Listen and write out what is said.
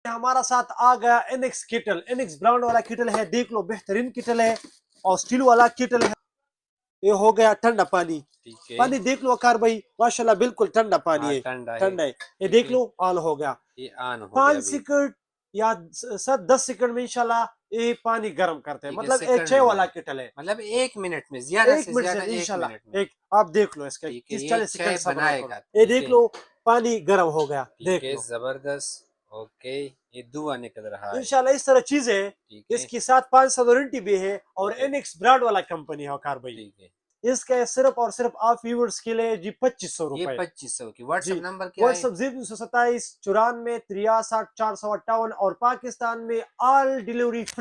हमारा साथ आ गया एनएक्स किटल। एनएक्स ब्रांड वाला किटल है, देख लो बेहतरीन किटल है और स्टील वाला किटल है। ये हो गया ठंडा पानी। ठीक है। पानी देख लो आकार भाई, माशाल्लाह बिल्कुल ठंडा पानी हाँ है, ठंडा है। ठंडा है। ये ठीक देख है, लो ऑन हो गया। ये ऑन हो गया 5 अभी। सेकंड या 10 सेकंड में इंशाल्लाह ये पानी गर्म करते हैं। ठीक है, मतलब एक 6 सेकंड वाला में किटल है। मतलब 1 मिनट में, ज्यादा 1 से मिनट से ज्यादा एक मिनट इंशाल्लाह। में। एक आप देख लो इसके ठीक है, ये 30-40 सेकंड चाय सब्र करो। बनाएगा। ये ठीक देख है। लो पानी गर्म हो गया, ठीक देख है, लो जबरदस्त। ओके, ये धुआं निकल रहा है। इंशाल्लाह। इस तरह चीज है। ठीक है। इसके साथ 5 साल वारंटी भी है और ठीक है। एनएक्स ब्रांड वाला कंपनी है कार भाई। ठीक है, इसका सिर्फ और सिर्फ आप व्यूवर्स के लिए जी 2500 ये रुपए 2500 की। जी। व्हाट्सएप नंबर क्या है? व्हाट्सअप 0927 94 63 58 और पाकिस्तान में ऑल डिलीवरी फ्री।